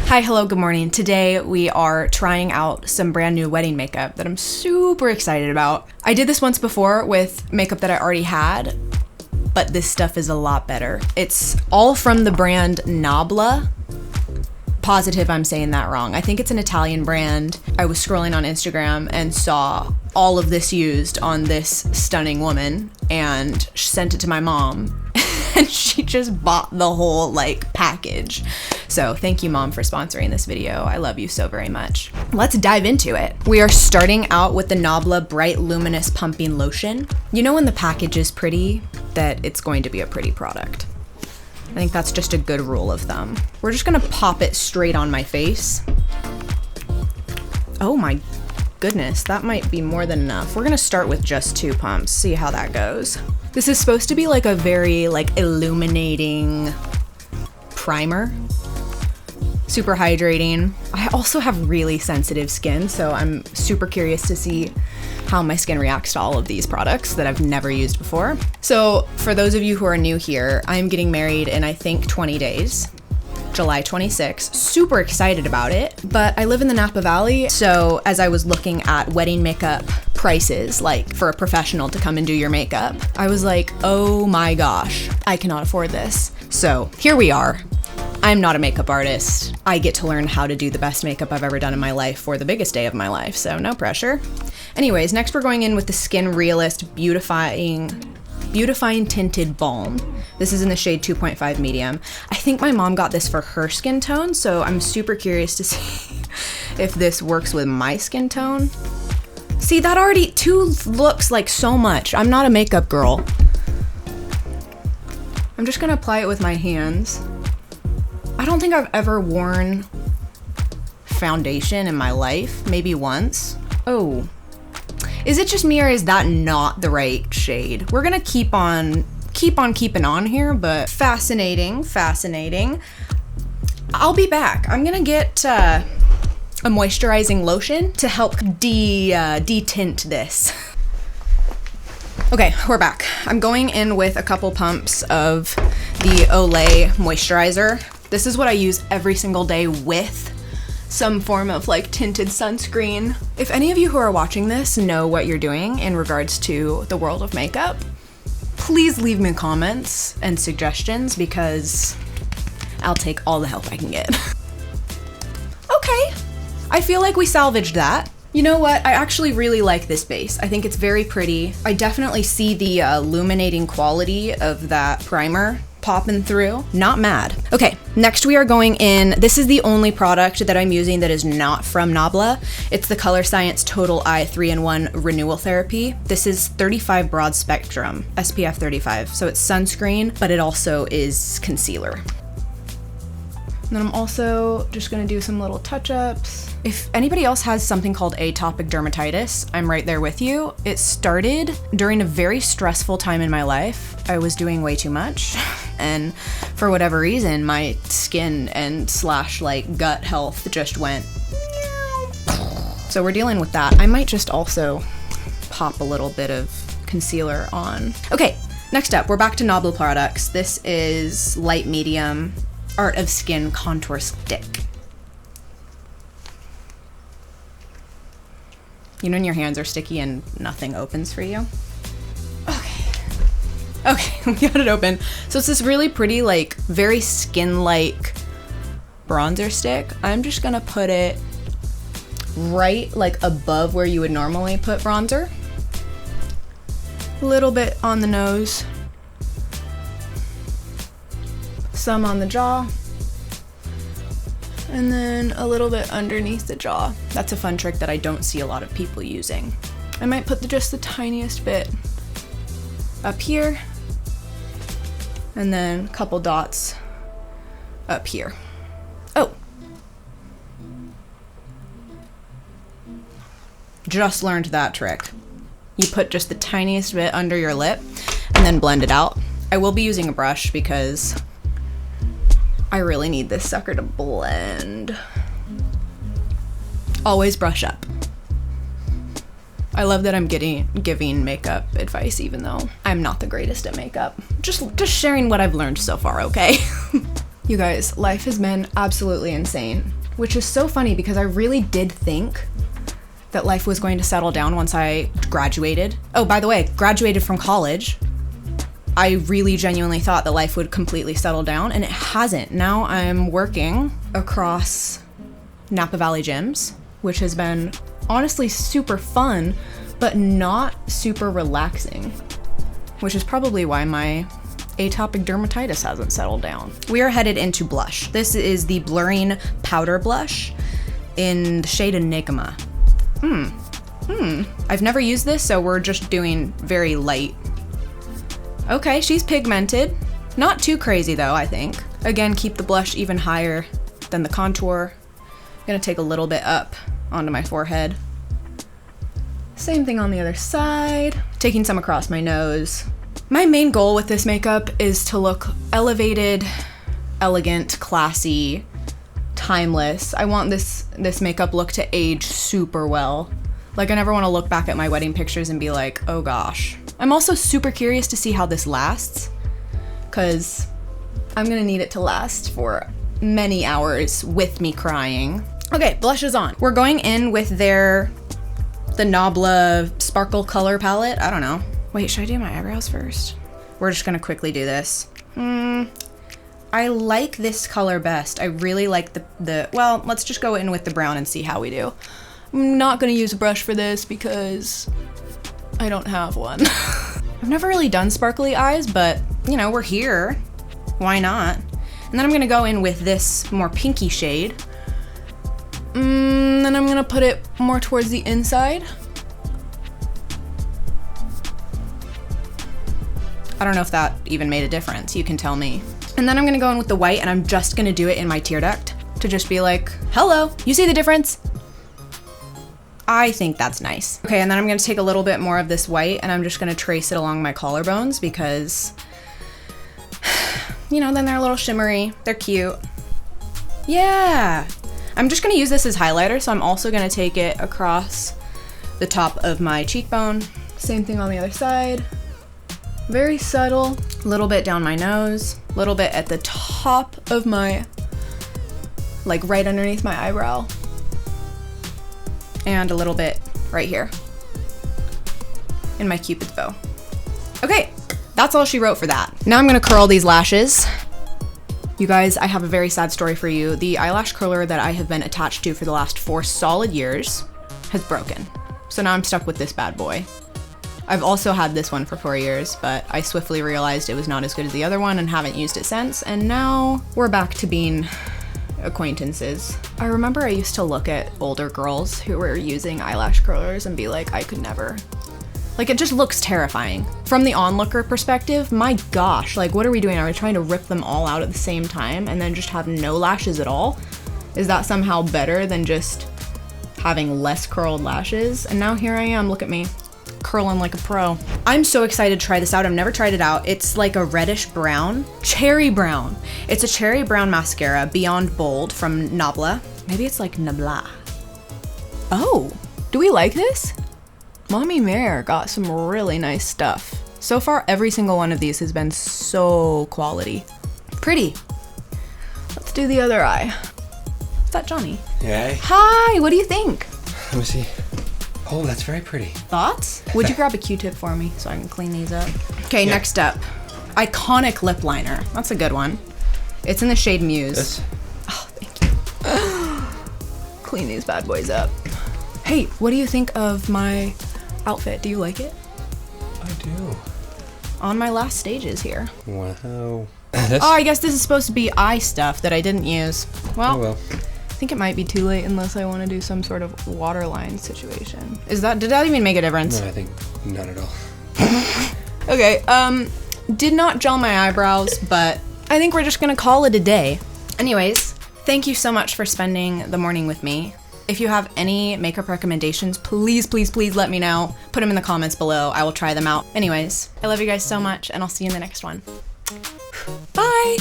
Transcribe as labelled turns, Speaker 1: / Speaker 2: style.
Speaker 1: Hi, hello, good morning. Today we are trying out some brand new wedding makeup that I'm super excited about. I did this once before with makeup that I already had, but this stuff is a lot better. It's all from the brand Nabla. Positive I'm saying that wrong. I think it's an Italian brand. I was scrolling on Instagram and saw all of this used on this stunning woman and sent it to my mom. And she just bought the whole package. So thank you, Mom, for sponsoring this video. I love you so very much. Let's dive into it. We are starting out with the Nabla Bright Luminous Pumping Lotion. You know when the package is pretty, that it's going to be a pretty product. I think that's just a good rule of thumb. We're just gonna pop it straight on my face. Oh my goodness, that might be more than enough. We're gonna start with just 2 pumps, see how that goes. This is supposed to be a very illuminating primer. Super hydrating. I also have really sensitive skin, so I'm super curious to see how my skin reacts to all of these products that I've never used before. So for those of you who are new here, I'm getting married in I think 20 days. July 26th. Super excited about it, but I live in the Napa Valley, so as I was looking at wedding makeup prices, for a professional to come and do your makeup, I was like, oh my gosh, I cannot afford this. So here we are. I'm not a makeup artist. I get to learn how to do the best makeup I've ever done in my life for the biggest day of my life, so no pressure. Anyways, next we're going in with the Skin Realist Beautifying Tinted Balm. This is in the shade 2.5 medium. I think my mom got this for her skin tone, so I'm super curious to see if this works with my skin tone. See, that already 2 looks like so much. I'm not a makeup girl. I'm just gonna apply it with my hands. I don't think I've ever worn foundation in my life, maybe once. Oh. Is it just me or is that not the right shade? We're gonna keep on keeping on here, but fascinating. I'll be back. I'm gonna get a moisturizing lotion to help detint this. Okay, we're back. I'm going in with a couple pumps of the Olay moisturizer. This is what I use every single day with some form of tinted sunscreen. If any of you who are watching this know what you're doing in regards to the world of makeup, please leave me comments and suggestions because I'll take all the help I can get. Okay, I feel like we salvaged that. You know what? I actually really like this base. I think it's very pretty. I definitely see the illuminating quality of that primer popping through. Not mad. Okay, next we are going in. This is the only product that I'm using that is not from Nabla. It's the Color Science Total Eye 3-in-1 Renewal Therapy. This is 35 broad spectrum, SPF 35. So it's sunscreen, but it also is concealer. And then I'm also just gonna do some little touch-ups. If anybody else has something called atopic dermatitis, I'm right there with you. It started during a very stressful time in my life. I was doing way too much, and for whatever reason, my skin and / gut health just went meow. So we're dealing with that. I might just also pop a little bit of concealer on. Okay, next up, we're back to Nabla products. This is light medium Art of Skin Contour Stick. You know when your hands are sticky and nothing opens for you? Okay, we got it open. So it's this really pretty, very skin-like bronzer stick. I'm just gonna put it right, above where you would normally put bronzer. A little bit on the nose. Some on the jaw, and then a little bit underneath the jaw. That's a fun trick that I don't see a lot of people using. I might put just the tiniest bit up here, and then a couple dots up here. Oh, just learned that trick. You put just the tiniest bit under your lip and then blend it out. I will be using a brush because I really need this sucker to blend. Always brush up. I love that I'm giving makeup advice even though I'm not the greatest at makeup. Just sharing what I've learned so far, okay? You guys, life has been absolutely insane, which is so funny because I really did think that life was going to settle down once I graduated. Oh, by the way, graduated from college. I really genuinely thought that life would completely settle down, and it hasn't. Now I'm working across Napa Valley gyms, which has been honestly super fun, but not super relaxing, which is probably why my atopic dermatitis hasn't settled down. We are headed into blush. This is the Blurring Powder Blush in the shade Enigma. I've never used this, so we're just doing very light. Okay, she's pigmented. Not too crazy though, I think. Again, keep the blush even higher than the contour. I'm gonna take a little bit up onto my forehead. Same thing on the other side. Taking some across my nose. My main goal with this makeup is to look elevated, elegant, classy, timeless. I want this makeup look to age super well. Like, I never want to look back at my wedding pictures and be like, oh gosh. I'm also super curious to see how this lasts, because I'm gonna need it to last for many hours with me crying. Okay, blush is on. We're going in with the Nabla Sparkle Color Palette. I don't know. Wait, should I do my eyebrows first? We're just gonna quickly do this. I like this color best. I really like well, let's just go in with the brown and see how we do. I'm not gonna use a brush for this because I don't have one. I've never really done sparkly eyes, but you know, we're here. Why not? And then I'm gonna go in with this more pinky shade. Then I'm gonna put it more towards the inside. I don't know if that even made a difference. You can tell me. And then I'm gonna go in with the white, and I'm just gonna do it in my tear duct to just be like, hello, you see the difference? I think that's nice. Okay, and then I'm gonna take a little bit more of this white, and I'm just gonna trace it along my collarbones because, you know, then they're a little shimmery, they're cute. Yeah. I'm just gonna use this as highlighter, so I'm also gonna take it across the top of my cheekbone. Same thing on the other side. Very subtle, a little bit down my nose, a little bit at the top of my, like right underneath my eyebrow, and a little bit right here in my Cupid's bow. Okay, that's all she wrote for that. Now I'm gonna curl these lashes. You guys, I have a very sad story for you. The eyelash curler that I have been attached to for the last 4 solid years has broken. So now I'm stuck with this bad boy. I've also had this one for 4 years, but I swiftly realized it was not as good as the other one and haven't used it since, and now we're back to being acquaintances. I remember I used to look at older girls who were using eyelash curlers and be like, I could never. Like, it just looks terrifying. From the onlooker perspective, my gosh, like, what are we doing? Are we trying to rip them all out at the same time and then just have no lashes at all? Is that somehow better than just having less curled lashes? And now here I am, look at me, curling like a pro. I'm so excited to try this out. I've never tried it out. It's like a reddish brown, cherry brown. It's a cherry brown mascara, Beyond Bold from Nabla. Maybe it's like Nabla. Oh, do we like this? Mommy Mare got some really nice stuff. So far, every single one of these has been so quality. Pretty. Let's do the other eye. Is that Johnny?
Speaker 2: Yeah.
Speaker 1: Hi, what do you think?
Speaker 2: Let me see. Oh, that's very pretty.
Speaker 1: Thoughts? Would you grab a Q-tip for me so I can clean these up? Okay, yeah. Next up. Iconic lip liner. That's a good one. It's in the shade Muse.
Speaker 2: This?
Speaker 1: Oh, thank you. Clean these bad boys up. Hey, what do you think of my outfit? Do you like it?
Speaker 2: I do.
Speaker 1: On my last stages here.
Speaker 2: Wow.
Speaker 1: Oh, I guess this is supposed to be eye stuff that I didn't use. Well,
Speaker 2: oh, well.
Speaker 1: I think it might be too late unless I want to do some sort of waterline situation. Did that even make a difference?
Speaker 2: No, I think not at all.
Speaker 1: Okay, did not gel my eyebrows, but I think we're just gonna call it a day. Anyways, thank you so much for spending the morning with me. If you have any makeup recommendations, please, please, please let me know. Put them in the comments below. I will try them out. Anyways, I love you guys so much, and I'll see you in the next one. Bye!